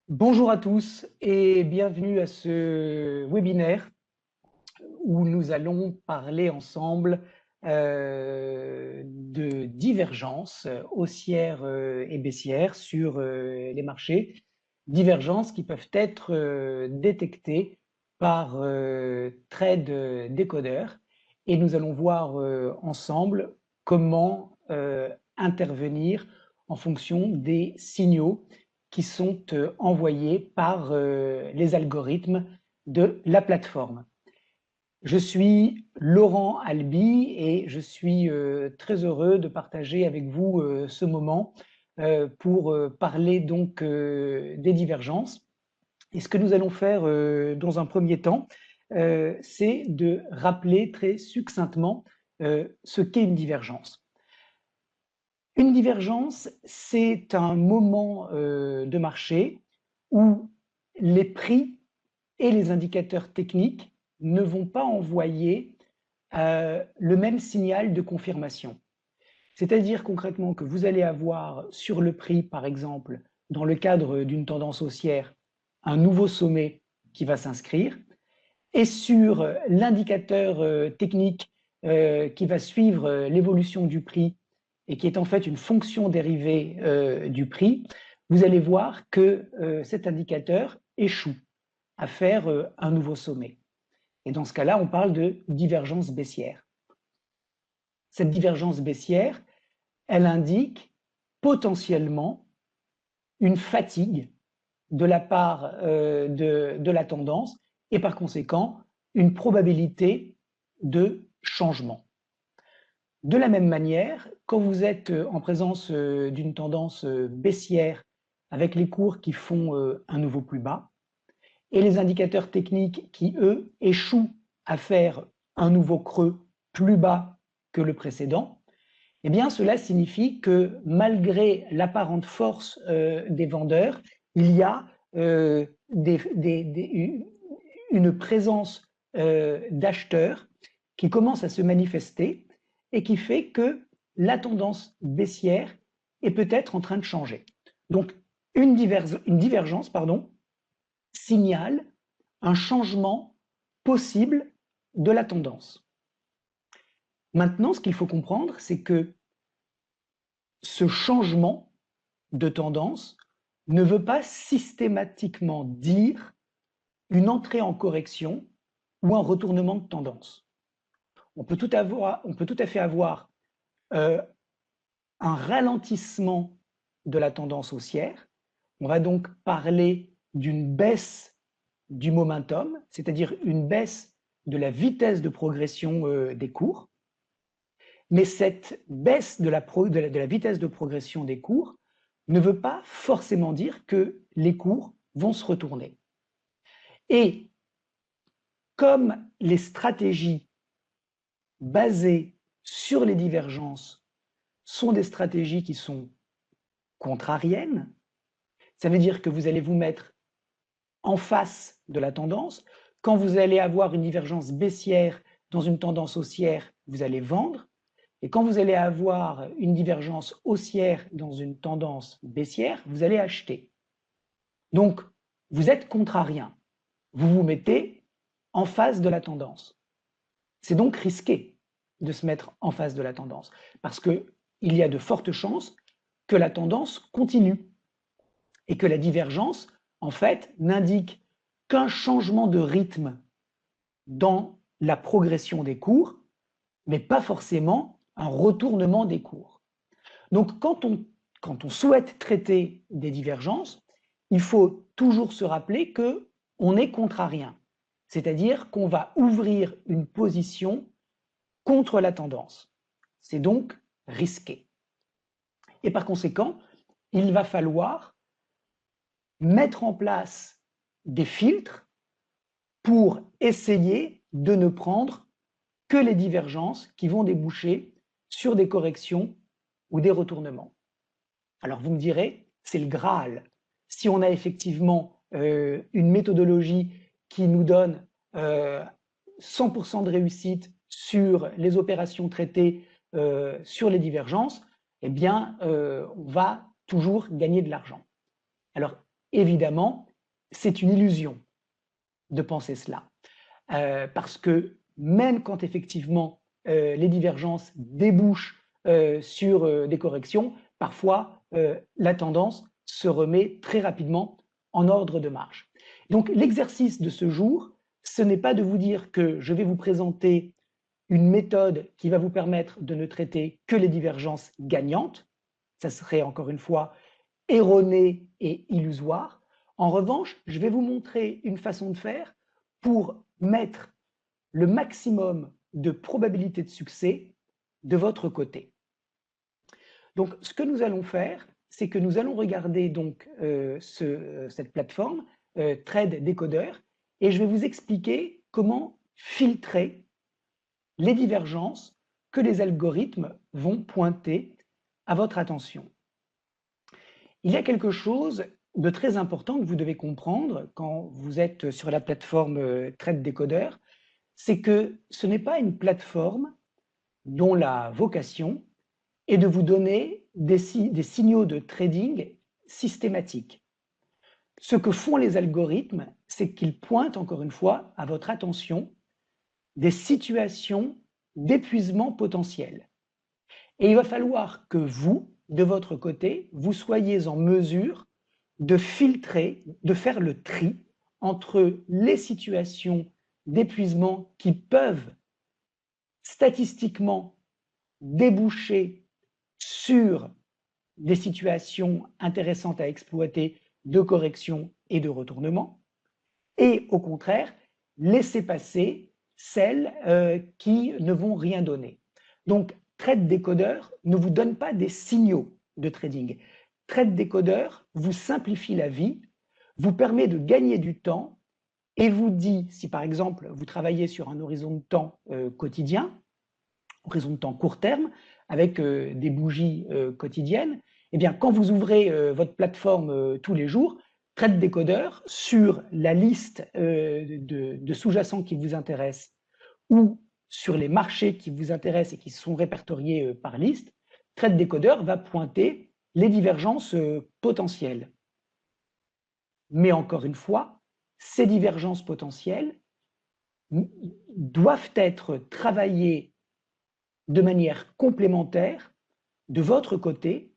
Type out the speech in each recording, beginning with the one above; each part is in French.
Bonjour à tous et bienvenue à ce webinaire où nous allons parler ensemble de divergences haussières et baissières sur les marchés, divergences qui peuvent être détectées par Trade Decoder, et nous allons voir ensemble comment intervenir en fonction des signaux qui sont envoyés par les algorithmes de la plateforme. Je suis Laurent Albi et je suis très heureux de partager avec vous ce moment pour parler donc des divergences. Et ce que nous allons faire dans un premier temps, c'est de rappeler très succinctement ce qu'est une divergence. Une divergence, c'est un moment de marché où les prix et les indicateurs techniques ne vont pas envoyer le même signal de confirmation. C'est-à-dire concrètement que vous allez avoir sur le prix, par exemple, dans le cadre d'une tendance haussière, un nouveau sommet qui va s'inscrire, et sur l'indicateur technique qui va suivre l'évolution du prix et qui est en fait une fonction dérivée du prix, vous allez voir que cet indicateur échoue à faire un nouveau sommet. Et dans ce cas-là, on parle de divergence baissière. Cette divergence baissière, elle indique potentiellement une fatigue de la part de la tendance et par conséquent une probabilité de changement. De la même manière, quand vous êtes en présence d'une tendance baissière avec les cours qui font un nouveau plus bas et les indicateurs techniques qui, eux, échouent à faire un nouveau creux plus bas que le précédent, eh bien, cela signifie que malgré l'apparente force des vendeurs, il y a une présence d'acheteurs qui commence à se manifester et qui fait que la tendance baissière est peut-être en train de changer. Donc, une divergence signale un changement possible de la tendance. Maintenant, ce qu'il faut comprendre, c'est que ce changement de tendance ne veut pas systématiquement dire une entrée en correction ou un retournement de tendance. On peut tout à fait avoir un ralentissement de la tendance haussière. On va donc parler d'une baisse du momentum, c'est-à-dire une baisse de la vitesse de progression des cours. Mais cette baisse de la vitesse de progression des cours ne veut pas forcément dire que les cours vont se retourner. Et comme les stratégies basées sur les divergences sont des stratégies qui sont contrariennes, ça veut dire que vous allez vous mettre en face de la tendance. Quand vous allez avoir une divergence baissière dans une tendance haussière, vous allez vendre. Et quand vous allez avoir une divergence haussière dans une tendance baissière, vous allez acheter. Donc, vous êtes contrarien. Vous vous mettez en face de la tendance. C'est donc risqué de se mettre en face de la tendance parce qu'il y a de fortes chances que la tendance continue et que la divergence, en fait, n'indique qu'un changement de rythme dans la progression des cours, mais pas forcément un retournement des cours. Donc, quand on souhaite traiter des divergences, il faut toujours se rappeler qu'on est contrarien, c'est-à-dire qu'on va ouvrir une position contre la tendance. C'est donc risqué. Et par conséquent, il va falloir mettre en place des filtres pour essayer de ne prendre que les divergences qui vont déboucher sur des corrections ou des retournements. Alors vous me direz, c'est le Graal. Si on a effectivement une méthodologie qui nous donne 100% de réussite sur les opérations traitées sur les divergences, eh bien, on va toujours gagner de l'argent. Alors, Évidemment, c'est une illusion de penser cela, parce que même quand effectivement les divergences débouchent sur des corrections, parfois la tendance se remet très rapidement en ordre de marche. Donc l'exercice de ce jour, ce n'est pas de vous dire que je vais vous présenter une méthode qui va vous permettre de ne traiter que les divergences gagnantes. Ça serait encore une fois erroné et illusoire. En revanche, je vais vous montrer une façon de faire pour mettre le maximum de probabilité de succès de votre côté. Donc, ce que nous allons faire, c'est que nous allons regarder donc cette plateforme Trade Decoder et je vais vous expliquer comment filtrer les divergences que les algorithmes vont pointer à votre attention. Il y a quelque chose de très important que vous devez comprendre quand vous êtes sur la plateforme Trade Decoder, c'est que ce n'est pas une plateforme dont la vocation est de vous donner des signaux de trading systématiques. Ce que font les algorithmes, c'est qu'ils pointent encore une fois à votre attention des situations d'épuisement potentiel. Et il va falloir que vous, de votre côté, vous soyez en mesure de filtrer, de faire le tri entre les situations d'épuisement qui peuvent statistiquement déboucher sur des situations intéressantes à exploiter de correction et de retournement, et au contraire, laisser passer celles qui ne vont rien donner. Donc, Trade Decoder ne vous donne pas des signaux de trading. Trade Decoder vous simplifie la vie, vous permet de gagner du temps et vous dit, si par exemple vous travaillez sur un horizon de temps quotidien, horizon de temps court terme, avec des bougies quotidiennes, eh bien, quand vous ouvrez votre plateforme tous les jours, Trade Decoder, sur la liste de sous-jacents qui vous intéressent ou sur les marchés qui vous intéressent et qui sont répertoriés par liste, Trade Decoder va pointer les divergences potentielles. Mais encore une fois, ces divergences potentielles doivent être travaillées de manière complémentaire de votre côté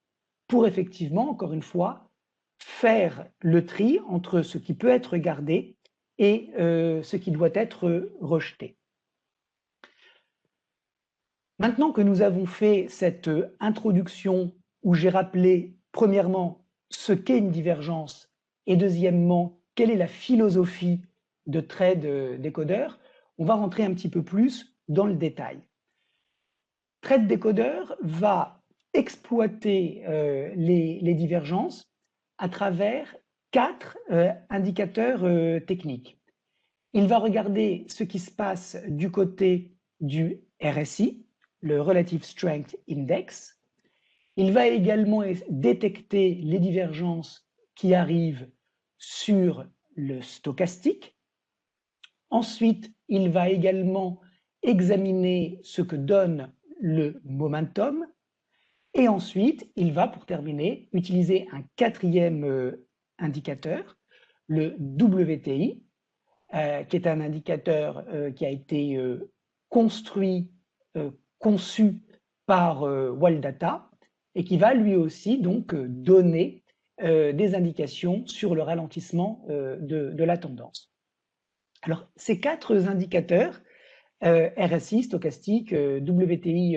pour effectivement, encore une fois, faire le tri entre ce qui peut être gardé et ce qui doit être rejeté. Maintenant que nous avons fait cette introduction où j'ai rappelé premièrement ce qu'est une divergence et deuxièmement quelle est la philosophie de Trade Decoder, on va rentrer un petit peu plus dans le détail. Trade Decoder va exploiter les divergences à travers 4 indicateurs techniques. Il va regarder ce qui se passe du côté du RSI, le Relative Strength Index. Il va également détecter les divergences qui arrivent sur le stochastique. Ensuite, il va également examiner ce que donne le momentum. Et ensuite, il va, pour terminer, utiliser un quatrième indicateur, le WTI, qui est un indicateur qui a été construit, conçu par Waldata et qui va lui aussi donc donner des indications sur le ralentissement de la tendance. Alors, ces 4 indicateurs, RSI, stochastique, WTI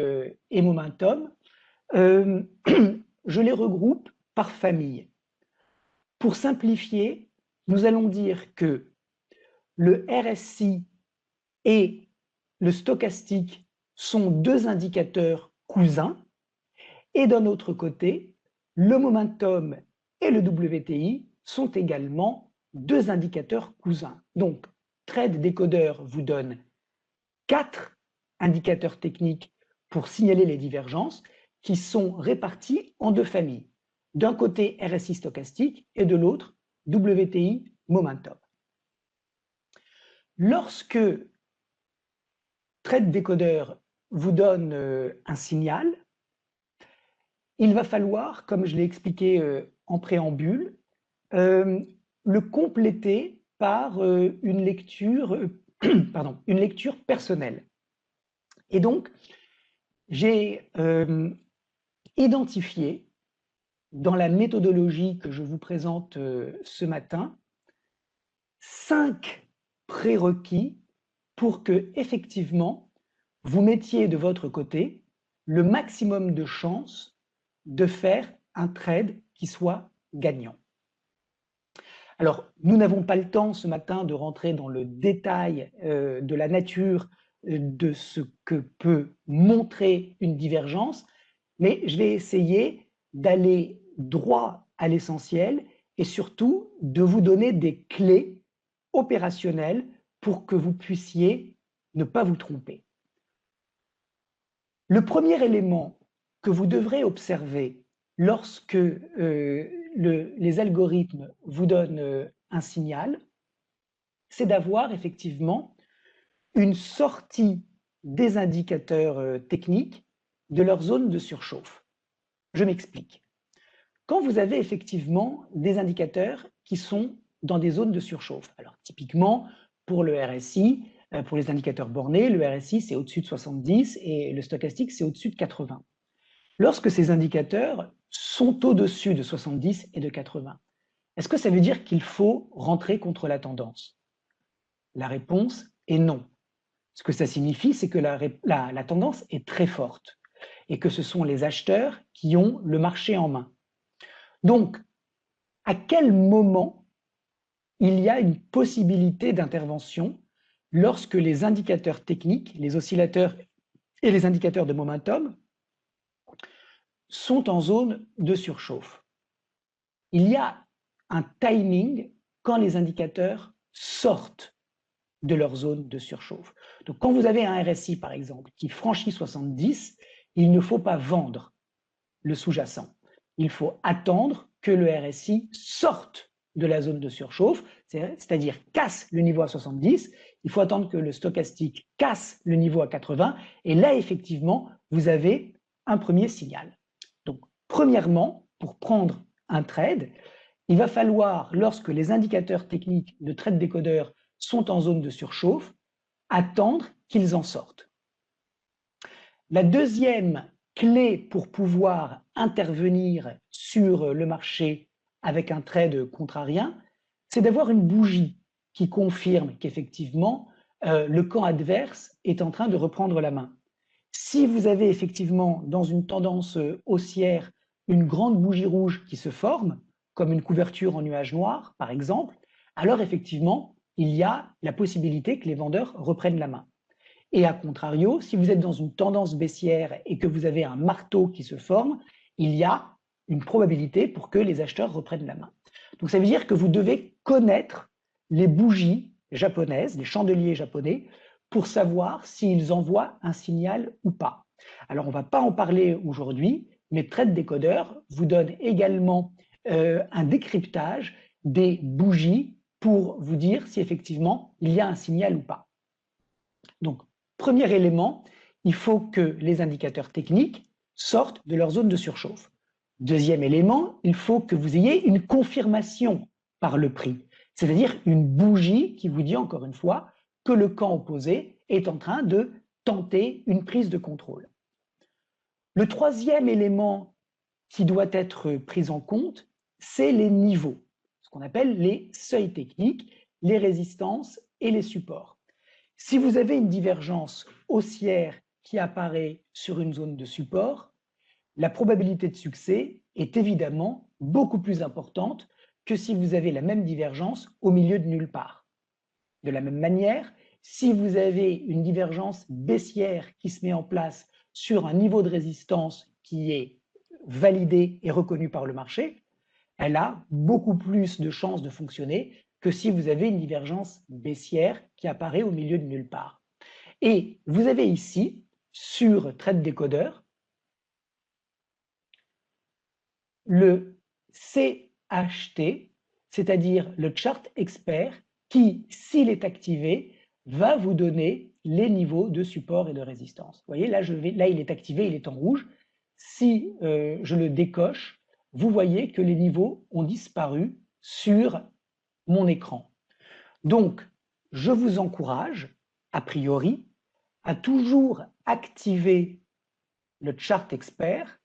et momentum, je les regroupe par famille. Pour simplifier, nous allons dire que le RSI et le stochastique sont 2 indicateurs cousins et d'un autre côté, le momentum et le WTI sont également 2 indicateurs cousins. Donc, Trade Decoder vous donne 4 indicateurs techniques pour signaler les divergences qui sont répartis en 2 familles. D'un côté, RSI stochastique et de l'autre, WTI momentum. Lorsque Trade Decoder vous donne un signal, il va falloir, comme je l'ai expliqué en préambule, le compléter par une lecture, pardon, une lecture personnelle. Et donc, j'ai identifié dans la méthodologie que je vous présente ce matin 5 prérequis pour que, effectivement, vous mettiez de votre côté le maximum de chances de faire un trade qui soit gagnant. Alors, nous n'avons pas le temps ce matin de rentrer dans le détail de la nature de ce que peut montrer une divergence, mais je vais essayer d'aller droit à l'essentiel et surtout de vous donner des clés opérationnelles pour que vous puissiez ne pas vous tromper. Le premier élément que vous devrez observer lorsque les algorithmes vous donnent un signal, c'est d'avoir effectivement une sortie des indicateurs techniques de leur zone de surchauffe. Je m'explique. Quand vous avez effectivement des indicateurs qui sont dans des zones de surchauffe, alors typiquement pour le RSI, pour les indicateurs bornés, le RSI c'est au-dessus de 70 et le stochastique c'est au-dessus de 80. Lorsque ces indicateurs sont au-dessus de 70 et de 80, est-ce que ça veut dire qu'il faut rentrer contre la tendance? La réponse est non. Ce que ça signifie, c'est que la tendance est très forte et que ce sont les acheteurs qui ont le marché en main. Donc, à quel moment il y a une possibilité d'intervention lorsque les indicateurs techniques, les oscillateurs et les indicateurs de momentum sont en zone de surchauffe? Il y a un timing quand les indicateurs sortent de leur zone de surchauffe. Donc, quand vous avez un RSI, par exemple, qui franchit 70, il ne faut pas vendre le sous-jacent. Il faut attendre que le RSI sorte de la zone de surchauffe, c'est-à-dire casse le niveau à 70. Il faut attendre que le stochastique casse le niveau à 80. Et là, effectivement, vous avez un premier signal. Donc, premièrement, pour prendre un trade, il va falloir, lorsque les indicateurs techniques de trade décodeur sont en zone de surchauffe, attendre qu'ils en sortent. La deuxième clé pour pouvoir intervenir sur le marché avec un trade contrarien, c'est d'avoir une bougie qui confirme qu'effectivement, le camp adverse est en train de reprendre la main. Si vous avez effectivement dans une tendance haussière une grande bougie rouge qui se forme, comme une couverture en nuage noir par exemple, alors effectivement, il y a la possibilité que les vendeurs reprennent la main. Et à contrario, si vous êtes dans une tendance baissière et que vous avez un marteau qui se forme, il y a une probabilité pour que les acheteurs reprennent la main. Donc ça veut dire que vous devez connaître les bougies japonaises, les chandeliers japonais, pour savoir s'ils envoient un signal ou pas. Alors on ne va pas en parler aujourd'hui, mais Trade Decoder vous donne également un décryptage des bougies pour vous dire si effectivement il y a un signal ou pas. Donc, premier élément, il faut que les indicateurs techniques sortent de leur zone de surchauffe. Deuxième élément, il faut que vous ayez une confirmation par le prix, c'est-à-dire une bougie qui vous dit encore une fois que le camp opposé est en train de tenter une prise de contrôle. Le troisième élément qui doit être pris en compte, c'est les niveaux, ce qu'on appelle les seuils techniques, les résistances et les supports. Si vous avez une divergence haussière qui apparaît sur une zone de support, la probabilité de succès est évidemment beaucoup plus importante que si vous avez la même divergence au milieu de nulle part. De la même manière, si vous avez une divergence baissière qui se met en place sur un niveau de résistance qui est validé et reconnu par le marché, elle a beaucoup plus de chances de fonctionner que si vous avez une divergence baissière qui apparaît au milieu de nulle part. Et vous avez ici, sur Trade Decoder, le CHT, c'est-à-dire le chart expert, qui, s'il est activé, va vous donner les niveaux de support et de résistance. Vous voyez, là, il est activé, il est en rouge. Si je le décoche, vous voyez que les niveaux ont disparu sur mon écran. Donc, je vous encourage, a priori, à toujours activer le chart expert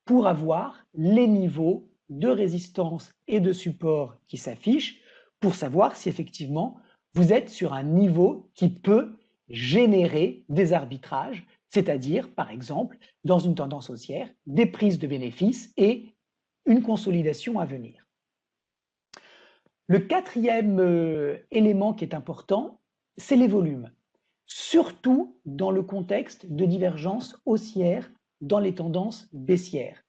pour avoir les niveaux de résistance et de support qui s'affichent pour savoir si effectivement vous êtes sur un niveau qui peut générer des arbitrages, c'est-à-dire, par exemple, dans une tendance haussière, des prises de bénéfices et une consolidation à venir. Le quatrième élément qui est important, c'est les volumes, surtout dans le contexte de divergence haussière dans les tendances baissières.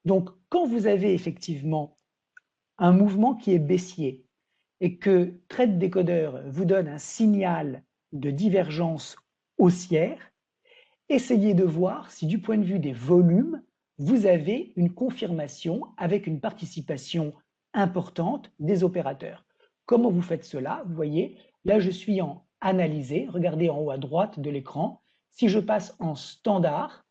Donc, quand vous avez effectivement un mouvement qui est baissier et que Trade Decoder vous donne un signal de divergence haussière, essayez de voir si du point de vue des volumes, vous avez une confirmation avec une participation importante des opérateurs. Comment vous faites cela? Vous voyez, là je suis en analysé, regardez en haut à droite de l'écran. Si je passe en standard,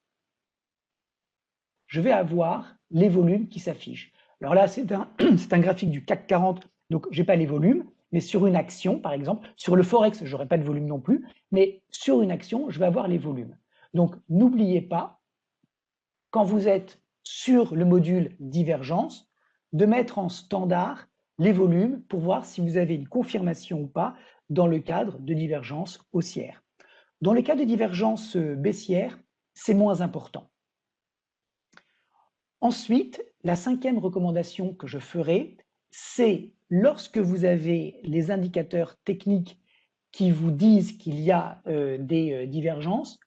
je vais avoir les volumes qui s'affichent. Alors là, c'est un graphique du CAC 40, donc je n'ai pas les volumes, mais sur une action, par exemple, sur le Forex, je n'aurai pas de volume non plus, mais sur une action, je vais avoir les volumes. Donc, n'oubliez pas, quand vous êtes sur le module divergence, de mettre en standard les volumes pour voir si vous avez une confirmation ou pas dans le cadre de divergence haussière. Dans le cas de divergence baissière, c'est moins important. Ensuite, la cinquième recommandation que je ferai, c'est lorsque vous avez les indicateurs techniques qui vous disent qu'il y a des divergences,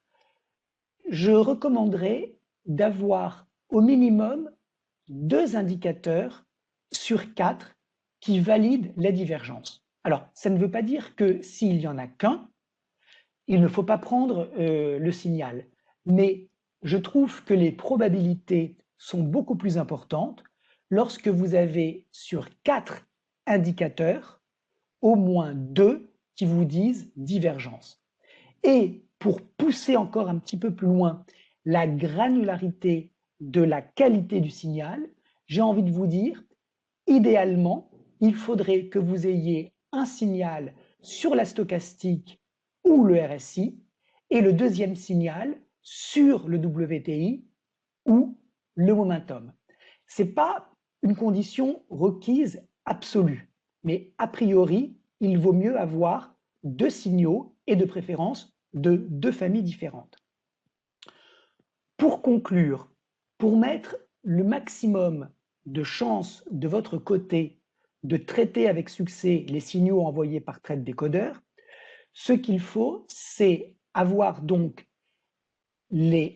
je recommanderais d'avoir au minimum 2 indicateurs sur 4 qui valident la divergence. Alors, ça ne veut pas dire que s'il n'y en a qu'un, il ne faut pas prendre le signal. Mais je trouve que les probabilités sont beaucoup plus importantes lorsque vous avez sur 4 indicateurs au moins 2 qui vous disent divergence. Et pour pousser encore un petit peu plus loin la granularité de la qualité du signal, j'ai envie de vous dire, idéalement, il faudrait que vous ayez un signal sur la stochastique ou le RSI et le deuxième signal sur le WTI ou le momentum. Ce n'est pas une condition requise absolue, mais a priori, il vaut mieux avoir 2 signaux et de préférence de 2 familles différentes. Pour conclure, pour mettre le maximum de chances de votre côté de traiter avec succès les signaux envoyés par Trade Decoder, ce qu'il faut, c'est avoir donc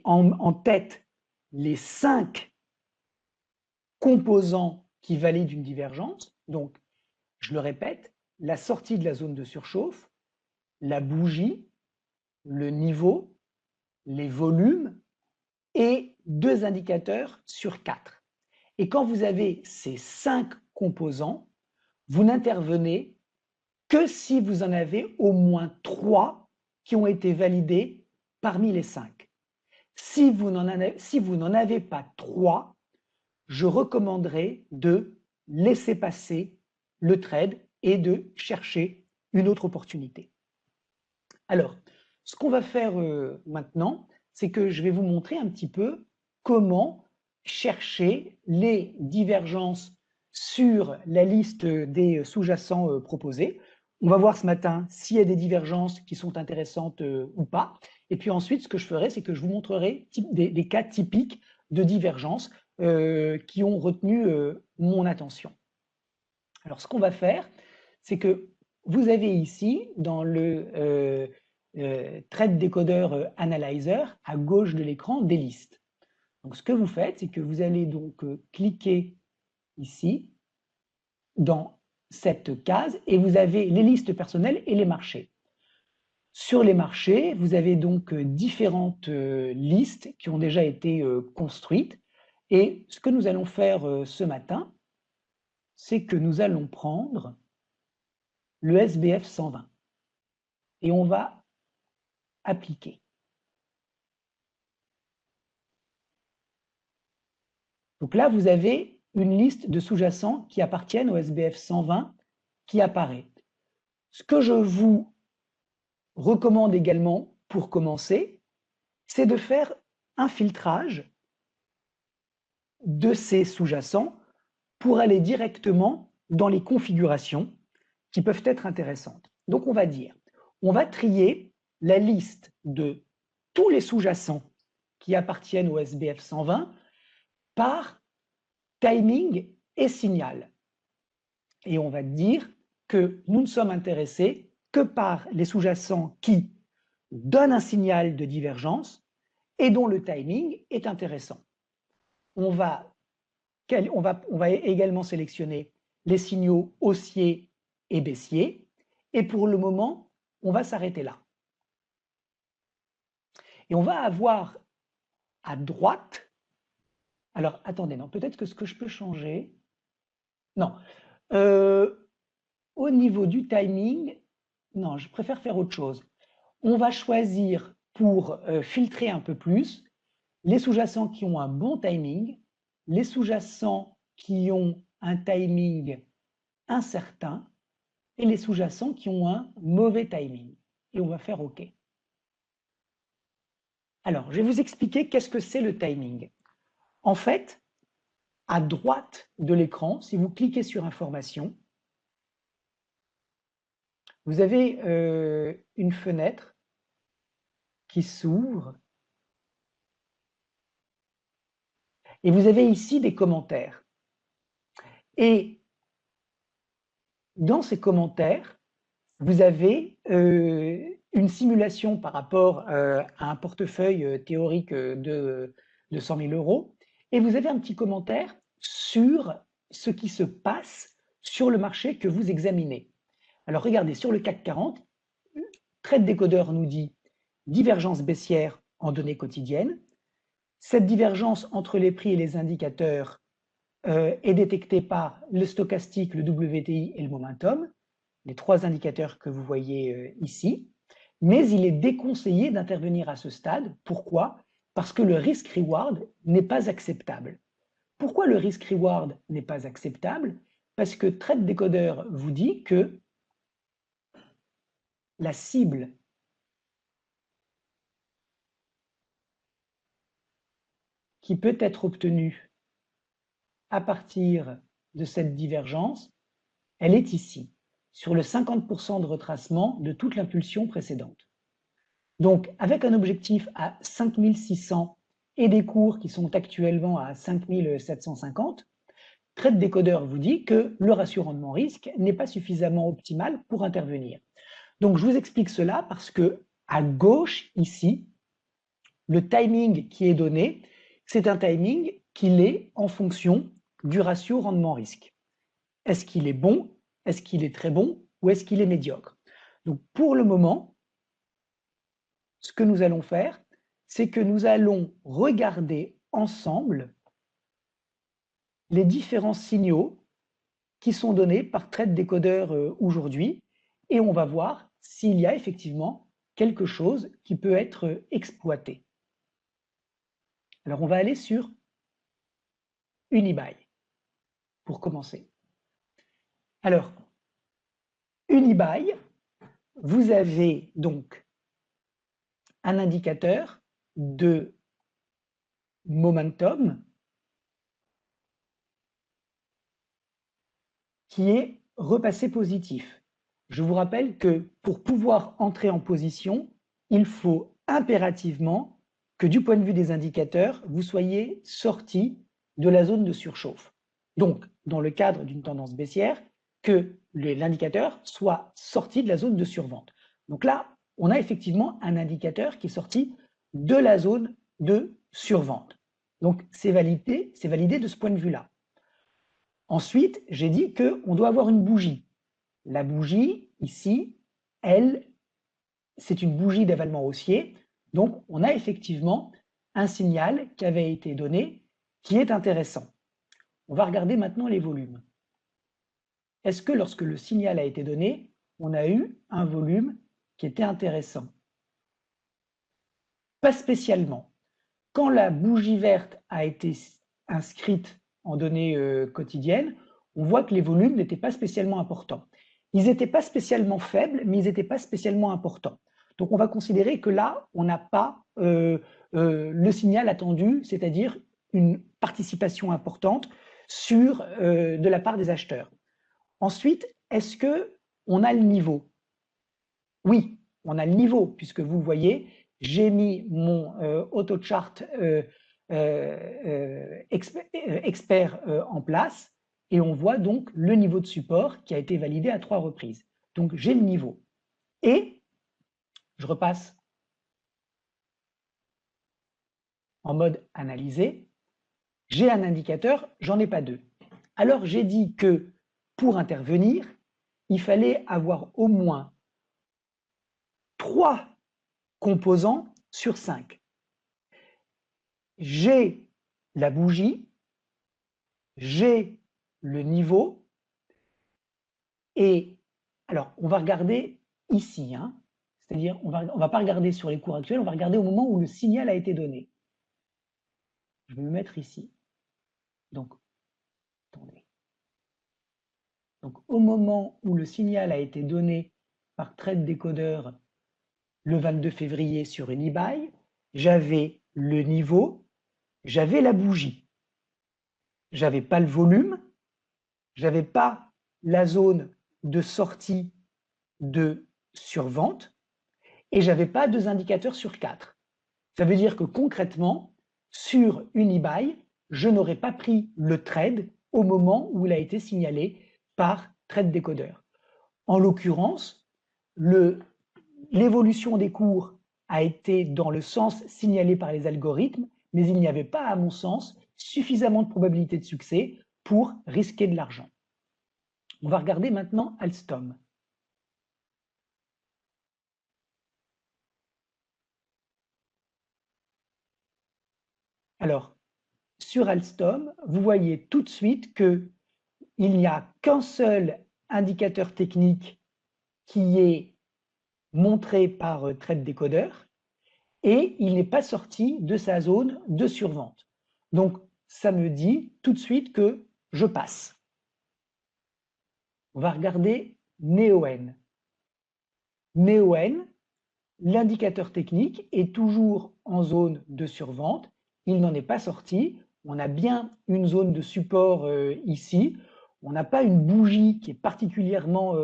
en tête les 5 composants qui valident une divergence. Donc, je le répète, la sortie de la zone de surchauffe, la bougie, le niveau, les volumes et 2 indicateurs sur 4. Et quand vous avez ces 5 composants, vous n'intervenez que si vous en avez au moins 3 qui ont été validés parmi les 5. Si vous n'en avez pas 3, je recommanderais de laisser passer le trade et de chercher une autre opportunité. Alors, ce qu'on va faire maintenant, c'est que je vais vous montrer un petit peu comment chercher les divergences sur la liste des sous-jacents proposés. On va voir ce matin s'il y a des divergences qui sont intéressantes ou pas. Et puis ensuite, ce que je ferai, c'est que je vous montrerai des cas typiques de divergences qui ont retenu mon attention. Alors, ce qu'on va faire, c'est que vous avez ici, dans le Trade Decoder Analyzer, à gauche de l'écran, des listes. Donc, ce que vous faites, c'est que vous allez donc cliquer ici, dans cette case, et vous avez les listes personnelles et les marchés. Sur les marchés, vous avez donc différentes listes qui ont déjà été construites. Et ce que nous allons faire ce matin, c'est que nous allons prendre le SBF 120 et on va appliquer. Donc là, vous avez une liste de sous-jacents qui appartiennent au SBF 120 qui apparaît. Ce que je vous recommande également pour commencer, c'est de faire un filtrage de ces sous-jacents pour aller directement dans les configurations qui peuvent être intéressantes. Donc on va dire, on va trier la liste de tous les sous-jacents qui appartiennent au SBF 120 par timing et signal. Et on va dire que nous ne sommes intéressés que par les sous-jacents qui donnent un signal de divergence et dont le timing est intéressant. On va également sélectionner les signaux haussiers et baissiers. Et pour le moment, on va s'arrêter là. Et on va avoir à droite, alors attendez, non, peut-être que ce que je peux changer, non, au niveau du timing, non, je préfère faire autre chose. On va choisir pour filtrer un peu plus les sous-jacents qui ont un bon timing, les sous-jacents qui ont un timing incertain et les sous-jacents qui ont un mauvais timing. Et on va faire OK. Alors, je vais vous expliquer qu'est-ce que c'est le timing. En fait, à droite de l'écran, si vous cliquez sur Information, vous avez une fenêtre qui s'ouvre et vous avez ici des commentaires. Et dans ces commentaires, vous avez une simulation par rapport à un portefeuille théorique de 100 000 euros et vous avez un petit commentaire sur ce qui se passe sur le marché que vous examinez. Alors regardez, sur le CAC 40, Trade Décodeur nous dit divergence baissière en données quotidiennes. Cette divergence entre les prix et les indicateurs est détectée par le stochastique, le WTI et le momentum, les trois indicateurs que vous voyez ici. Mais il est déconseillé d'intervenir à ce stade. Pourquoi? Parce que le risk-reward n'est pas acceptable. Pourquoi le risk-reward n'est pas acceptable? Parce que Trade Décodeur vous dit que la cible qui peut être obtenue à partir de cette divergence, elle est ici, sur le 50% de retracement de toute l'impulsion précédente. Donc, avec un objectif à 5600 et des cours qui sont actuellement à 5750, Trade Décodeur vous dit que le ratio rendement-risque n'est pas suffisamment optimal pour intervenir. Donc, je vous explique cela parce que à gauche, ici, le timing qui est donné, c'est un timing qui est en fonction du ratio rendement-risque. Est-ce qu'il est bon? Est-ce qu'il est très bon? Ou est-ce qu'il est médiocre? Donc, pour le moment, ce que nous allons faire, c'est que nous allons regarder ensemble les différents signaux qui sont donnés par Trade Décodeur aujourd'hui et on va voir s'il y a effectivement quelque chose qui peut être exploité. Alors, on va aller sur Unibuy pour commencer. Alors, Unibuy, vous avez donc un indicateur de momentum qui est repassé positif. Je vous rappelle que pour pouvoir entrer en position, il faut impérativement que du point de vue des indicateurs, vous soyez sorti de la zone de surchauffe. Donc, dans le cadre d'une tendance baissière, que l'indicateur soit sorti de la zone de survente. Donc là, on a effectivement un indicateur qui est sorti de la zone de survente. Donc, c'est validé de ce point de vue-là. Ensuite, j'ai dit qu'on doit avoir une bougie. La bougie, ici, elle, c'est une bougie d'avalement haussier. Donc, on a effectivement un signal qui avait été donné qui est intéressant. On va regarder maintenant les volumes. Est-ce que lorsque le signal a été donné, on a eu un volume qui était intéressant? Pas spécialement. Quand la bougie verte a été inscrite en données quotidiennes, on voit que les volumes n'étaient pas spécialement importants. Ils n'étaient pas spécialement faibles, mais ils n'étaient pas spécialement importants. Donc, on va considérer que là, on n'a pas le signal attendu, c'est-à-dire une participation importante de la part des acheteurs. Ensuite, est-ce qu'on a le niveau? Oui, on a le niveau, puisque vous voyez, j'ai mis mon AutoChart expert en place et on voit donc le niveau de support qui a été validé à 3 reprises. Donc, j'ai le niveau. Et je repasse en mode analyser. J'ai un indicateur, j'en ai pas deux. Alors, j'ai dit que pour intervenir, il fallait avoir au moins 3 composants sur 5. J'ai la bougie, j'ai le niveau, et alors on va regarder ici, hein, c'est-à-dire on va pas regarder sur les cours actuels, on va regarder au moment où le signal a été donné. Je vais me mettre ici. Donc, attendez. Donc au moment où le signal a été donné par trade décodeur le 22 février sur une e-buy, j'avais le niveau, j'avais la bougie. J'avais pas le volume, j'avais pas la zone de sortie de survente et j'avais pas 2 indicateurs sur 4. Ça veut dire que concrètement, sur une e-buy, je n'aurais pas pris le trade au moment où il a été signalé par trade décodeur. En l'occurrence, l'évolution des cours a été dans le sens signalé par les algorithmes, mais il n'y avait pas, à mon sens, suffisamment de probabilité de succès pour risquer de l'argent. On va regarder maintenant Alstom. Alors, sur Alstom, vous voyez tout de suite qu'il n'y a qu'un seul indicateur technique qui est montré par trade décodeur et il n'est pas sorti de sa zone de survente. Donc, ça me dit tout de suite que je passe. On va regarder NEON. NEON, l'indicateur technique est toujours en zone de survente. Il n'en est pas sorti. On a bien une zone de support ici. On n'a pas une bougie qui est particulièrement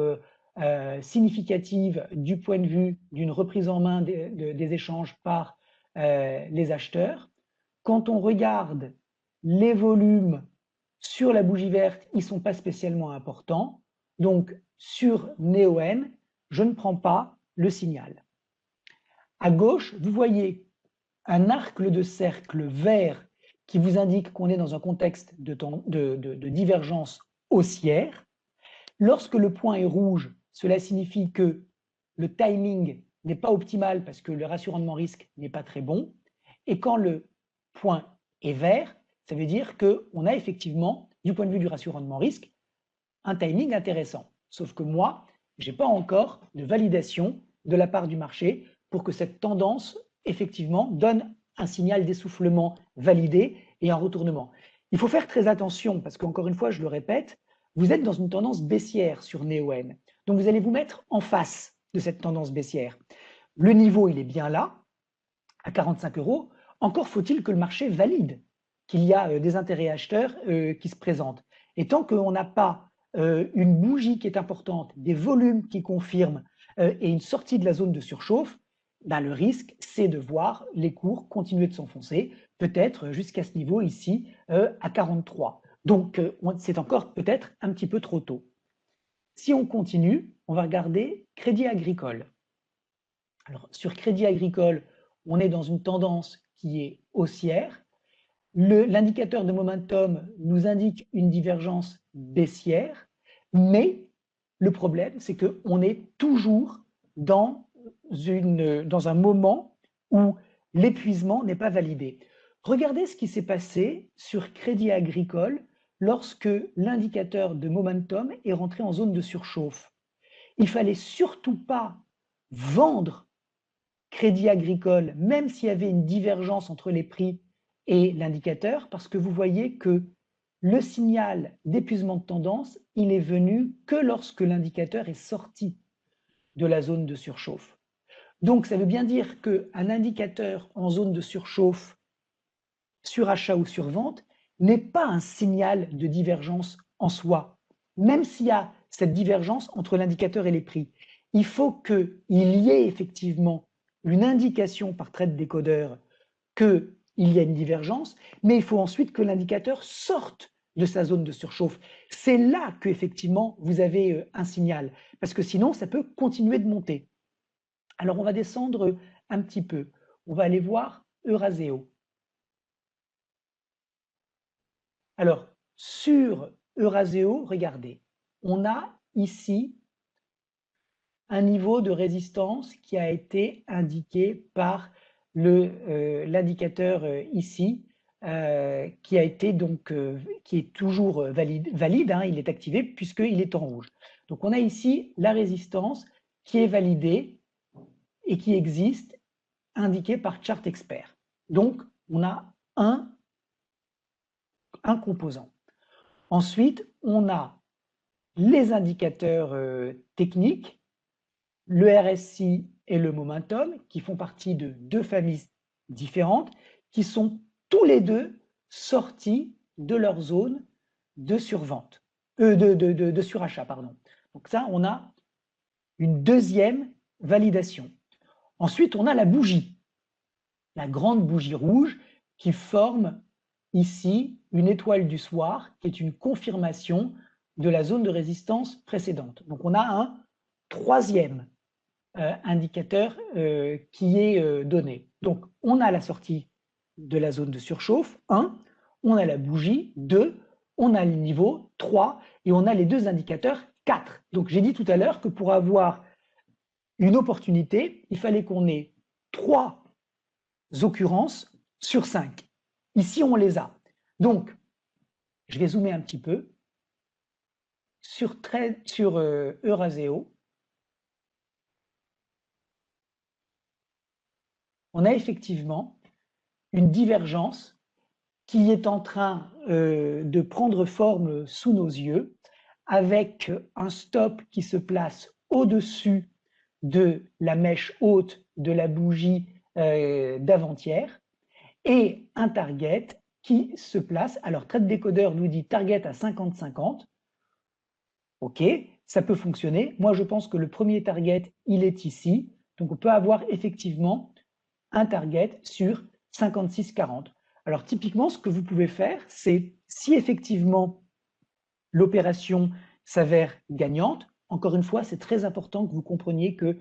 significative du point de vue d'une reprise en main des échanges par les acheteurs. Quand on regarde les volumes sur la bougie verte, ils ne sont pas spécialement importants. Donc, sur NEON, je ne prends pas le signal. À gauche, vous voyez un arc de cercle vert qui vous indique qu'on est dans un contexte de divergence haussière. Lorsque le point est rouge, cela signifie que le timing n'est pas optimal parce que le ratio rendement-risque n'est pas très bon. Et quand le point est vert, ça veut dire qu'on a effectivement, du point de vue du ratio rendement-risque, un timing intéressant. Sauf que moi, je n'ai pas encore de validation de la part du marché pour que cette tendance, effectivement, donne un signal d'essoufflement validé et un retournement. Il faut faire très attention parce qu'encore une fois, je le répète, vous êtes dans une tendance baissière sur NEON. Donc, vous allez vous mettre en face de cette tendance baissière. Le niveau, il est bien là, à 45 €. Encore faut-il que le marché valide qu'il y a des intérêts acheteurs qui se présentent. Et tant qu'on n'a pas une bougie qui est importante, des volumes qui confirment et une sortie de la zone de surchauffe, ben le risque, c'est de voir les cours continuer de s'enfoncer, peut-être jusqu'à ce niveau ici, à 43. Donc, c'est encore peut-être un petit peu trop tôt. Si on continue, on va regarder Crédit Agricole. Alors, sur Crédit Agricole, on est dans une tendance qui est haussière. L'indicateur de momentum nous indique une divergence baissière, mais le problème, c'est qu'on est toujours dans un moment où l'épuisement n'est pas validé. Regardez ce qui s'est passé sur Crédit Agricole lorsque l'indicateur de momentum est rentré en zone de surchauffe. Il fallait surtout pas vendre Crédit Agricole, même s'il y avait une divergence entre les prix et l'indicateur, parce que vous voyez que le signal d'épuisement de tendance, il est venu que lorsque l'indicateur est sorti de la zone de surchauffe. Donc, ça veut bien dire qu'un indicateur en zone de surchauffe, surachat ou survente, n'est pas un signal de divergence en soi, même s'il y a cette divergence entre l'indicateur et les prix. Il faut qu'il y ait effectivement une indication par trait de décodeur qu'il y a une divergence, mais il faut ensuite que l'indicateur sorte de sa zone de surchauffe. C'est là qu'effectivement vous avez un signal, parce que sinon ça peut continuer de monter. Alors on va descendre un petit peu, on va aller voir Euraseo. Alors sur Euraseo, regardez, on a ici un niveau de résistance qui a été indiqué par l'indicateur ici, qui a été donc qui est toujours valide hein, il est activé puisqu'il est en rouge. Donc on a ici la résistance qui est validée et qui existe, indiquée par Chart Expert. Donc on a un composant. Ensuite, on a les indicateurs techniques, le RSI et le momentum, qui font partie de deux familles différentes, qui sont tous les deux sortis de leur zone de survente, de surachat, pardon. Donc ça, on a une deuxième validation. Ensuite, on a la bougie, la grande bougie rouge qui forme ici une étoile du soir, qui est une confirmation de la zone de résistance précédente. Donc on a un troisième indicateur qui est donné. Donc, on a la sortie de la zone de surchauffe, 1, on a la bougie, 2, on a le niveau, 3, et on a les deux indicateurs, 4. Donc, j'ai dit tout à l'heure que pour avoir une opportunité, il fallait qu'on ait 3 occurrences sur 5. Ici, on les a. Donc, je vais zoomer un petit peu sur Euraseo. On a effectivement une divergence qui est en train de prendre forme sous nos yeux, avec un stop qui se place au-dessus de la mèche haute de la bougie d'avant-hier et un target qui se place, alors trait de décodeur nous dit target à 50-50, ok, ça peut fonctionner. Moi je pense que le premier target il est ici, donc on peut avoir effectivement un target sur 56,40. Alors typiquement, ce que vous pouvez faire, c'est si effectivement l'opération s'avère gagnante, encore une fois, c'est très important que vous compreniez que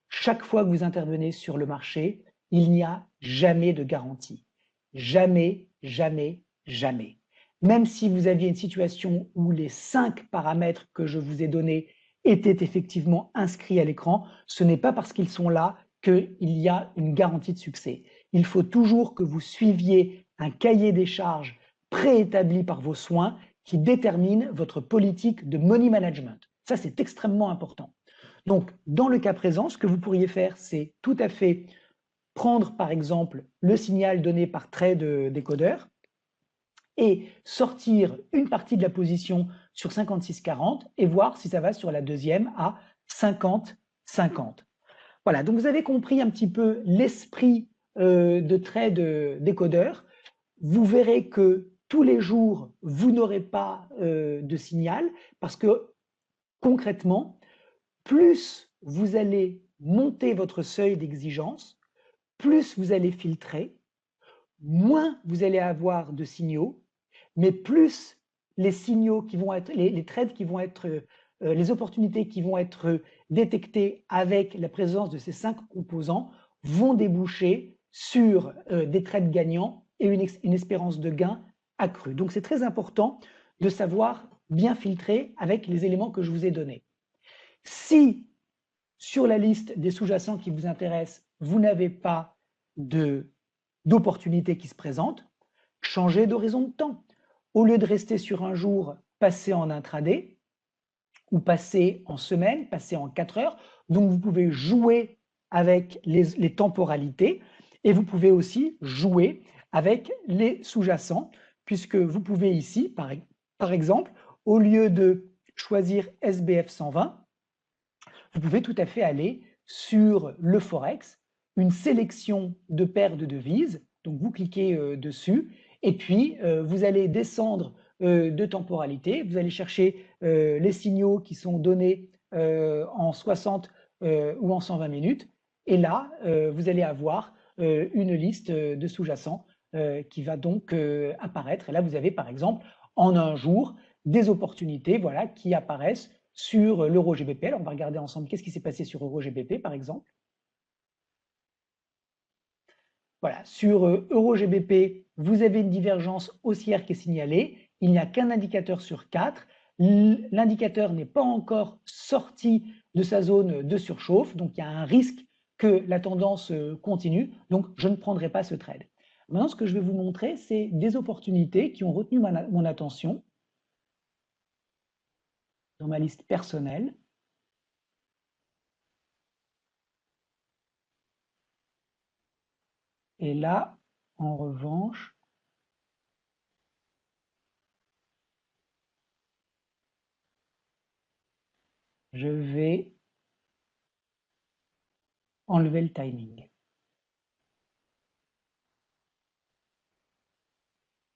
chaque fois que vous intervenez sur le marché, il n'y a jamais de garantie. Jamais, jamais, jamais. Même si vous aviez une situation où les 5 paramètres que je vous ai donnés étaient effectivement inscrits à l'écran, ce n'est pas parce qu'ils sont là qu'il y a une garantie de succès. Il faut toujours que vous suiviez un cahier des charges préétabli par vos soins qui détermine votre politique de money management. Ça, c'est extrêmement important. Donc, dans le cas présent, ce que vous pourriez faire, c'est tout à fait prendre, par exemple, le signal donné par trait de décodeur et sortir une partie de la position sur 56,40 et voir si ça va sur la deuxième à 50,50. Voilà, donc vous avez compris un petit peu l'esprit de trait de décodeur. Vous verrez que tous les jours, vous n'aurez pas de signal parce que concrètement, plus vous allez monter votre seuil d'exigence, plus vous allez filtrer, moins vous allez avoir de signaux, mais plus les signaux qui vont être, les trades qui vont être, les opportunités qui vont être détectées avec la présence de ces 5 composants vont déboucher sur des trades gagnants et une espérance de gain accrue. Donc c'est très important de savoir bien filtrer avec les éléments que je vous ai donnés. Si sur la liste des sous-jacents qui vous intéressent, vous n'avez pas d'opportunités qui se présentent, changez d'horizon de temps. Au lieu de rester sur un jour, passez en intraday ou passez en semaine, passez en 4 heures. Donc vous pouvez jouer avec les temporalités et vous pouvez aussi jouer avec les sous-jacents puisque vous pouvez ici, par exemple, au lieu de choisir SBF 120, vous pouvez tout à fait aller sur le Forex, une sélection de paires de devises, donc vous cliquez dessus, et puis vous allez descendre de temporalité, vous allez chercher les signaux qui sont donnés en 60 ou en 120 minutes, et là, vous allez avoir une liste de sous-jacents qui va donc apparaître. Et là, vous avez par exemple en un jour des opportunités voilà, qui apparaissent sur l'euro GBP. Alors, on va regarder ensemble qu'est-ce qui s'est passé sur euro GBP, par exemple. Voilà, sur euro GBP, vous avez une divergence haussière qui est signalée. Il n'y a qu'un indicateur sur 4. L'indicateur n'est pas encore sorti de sa zone de surchauffe, donc il y a un risque que la tendance continue. Donc, je ne prendrai pas ce trade. Maintenant, ce que je vais vous montrer, c'est des opportunités qui ont retenu mon attention dans ma liste personnelle. Et là, en revanche, je vais enlever le timing.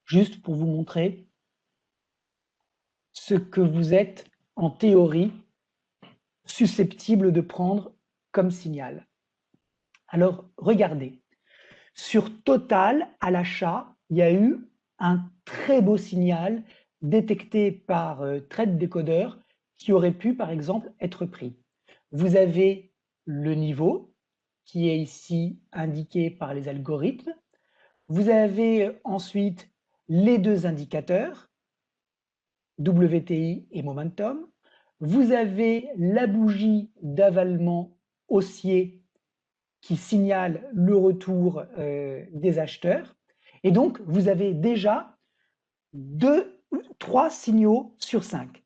Juste pour vous montrer ce que vous êtes en théorie susceptible de prendre comme signal. Alors, regardez. Sur Total, à l'achat, il y a eu un très beau signal détecté par Trade Decoder qui aurait pu, par exemple, être pris. Vous avez le niveau qui est ici indiqué par les algorithmes. Vous avez ensuite les deux indicateurs, WTI et Momentum. Vous avez la bougie d'avalement haussier qui signale le retour des acheteurs. Et donc, vous avez déjà 3 signaux sur 5.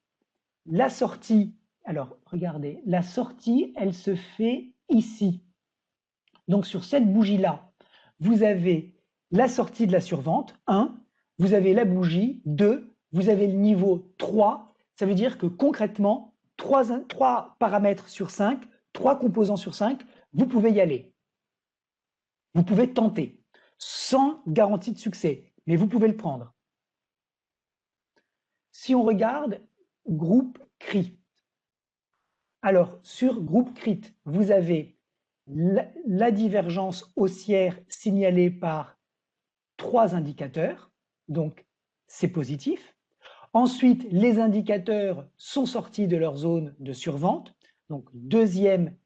La sortie, alors regardez, la sortie, elle se fait ici. Donc, sur cette bougie-là, vous avez la sortie de la survente, 1, vous avez la bougie, 2, vous avez le niveau 3. Ça veut dire que concrètement, 3 paramètres sur 5, 3 composants sur 5, vous pouvez y aller. Vous pouvez tenter, sans garantie de succès, mais vous pouvez le prendre. Si on regarde groupe CRI, alors sur groupe CRIT, vous avez la divergence haussière signalée par 3 indicateurs, donc c'est positif. Ensuite, les indicateurs sont sortis de leur zone de survente, donc deuxième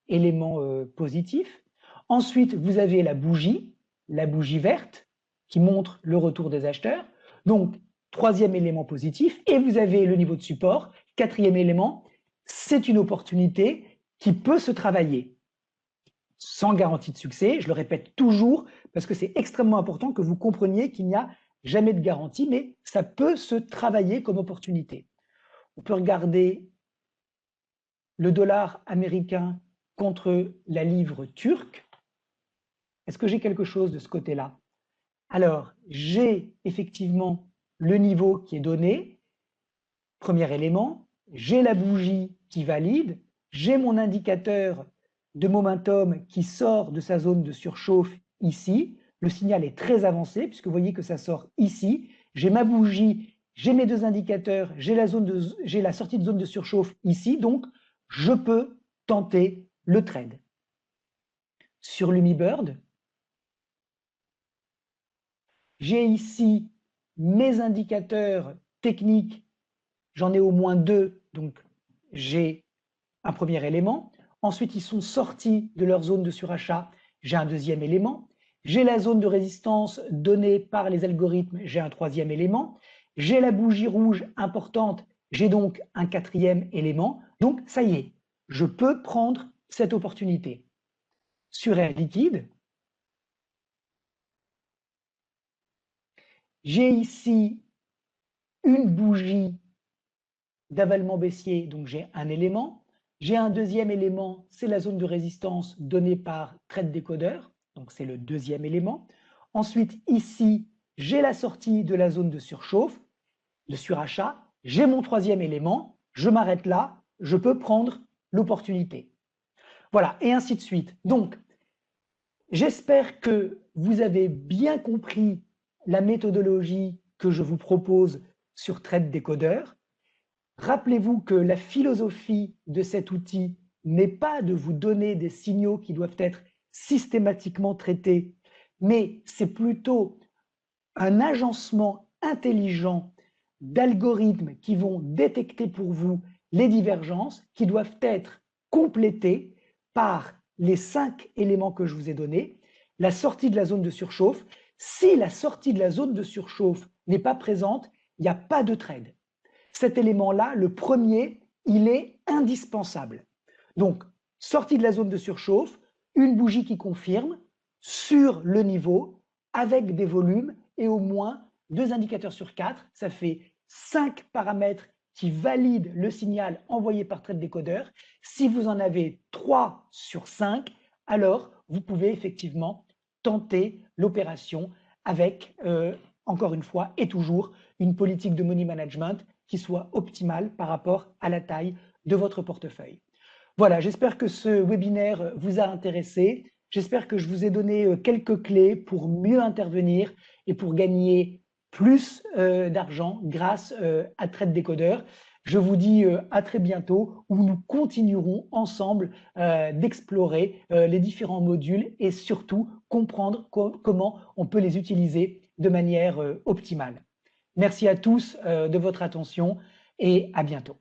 élément positif. Ensuite, vous avez la bougie verte, qui montre le retour des acheteurs. Donc, troisième élément positif. Et vous avez le niveau de support. Quatrième élément, c'est une opportunité qui peut se travailler. Sans garantie de succès, je le répète toujours, parce que c'est extrêmement important que vous compreniez qu'il n'y a jamais de garantie, mais ça peut se travailler comme opportunité. On peut regarder le dollar américain contre la livre turque. Est-ce que j'ai quelque chose de ce côté-là? Alors, j'ai effectivement le niveau qui est donné, premier élément, j'ai la bougie qui valide, j'ai mon indicateur de momentum qui sort de sa zone de surchauffe ici, le signal est très avancé puisque vous voyez que ça sort ici, j'ai ma bougie, j'ai mes deux indicateurs, j'ai la sortie de zone de surchauffe ici, donc je peux tenter le trade. Sur l'Humibird, j'ai ici mes indicateurs techniques, j'en ai au moins 2, donc j'ai un premier élément. Ensuite, ils sont sortis de leur zone de surachat, j'ai un deuxième élément. J'ai la zone de résistance donnée par les algorithmes, j'ai un troisième élément. J'ai la bougie rouge importante, j'ai donc un quatrième élément. Donc, ça y est, je peux prendre cette opportunité. Sur Air Liquide, j'ai ici une bougie d'avalement baissier, donc j'ai un élément. J'ai un deuxième élément, c'est la zone de résistance donnée par Trade Decoder, donc c'est le deuxième élément. Ensuite, ici, j'ai la sortie de la zone de surchauffe, de surachat, j'ai mon troisième élément, je m'arrête là, je peux prendre l'opportunité. Voilà, et ainsi de suite. Donc, j'espère que vous avez bien compris la méthodologie que je vous propose sur Trade Decoder. Rappelez-vous que la philosophie de cet outil n'est pas de vous donner des signaux qui doivent être systématiquement traités, mais c'est plutôt un agencement intelligent d'algorithmes qui vont détecter pour vous les divergences qui doivent être complétées par les 5 éléments que je vous ai donnés. La sortie de la zone de surchauffe. Si la sortie de la zone de surchauffe n'est pas présente, il n'y a pas de trade. Cet élément-là, le premier, il est indispensable. Donc, sortie de la zone de surchauffe, une bougie qui confirme sur le niveau avec des volumes et au moins 2 indicateurs sur 4. Ça fait 5 paramètres qui valident le signal envoyé par Trade Decoder. Si vous en avez 3 sur 5, alors vous pouvez effectivement tenter l'opération avec, encore une fois et toujours, une politique de money management qui soit optimale par rapport à la taille de votre portefeuille. Voilà, j'espère que ce webinaire vous a intéressé. J'espère que je vous ai donné quelques clés pour mieux intervenir et pour gagner plus d'argent grâce à Trade Decoder. Je vous dis à très bientôt où nous continuerons ensemble d'explorer les différents modules et surtout comprendre comment on peut les utiliser de manière optimale. Merci à tous de votre attention et à bientôt.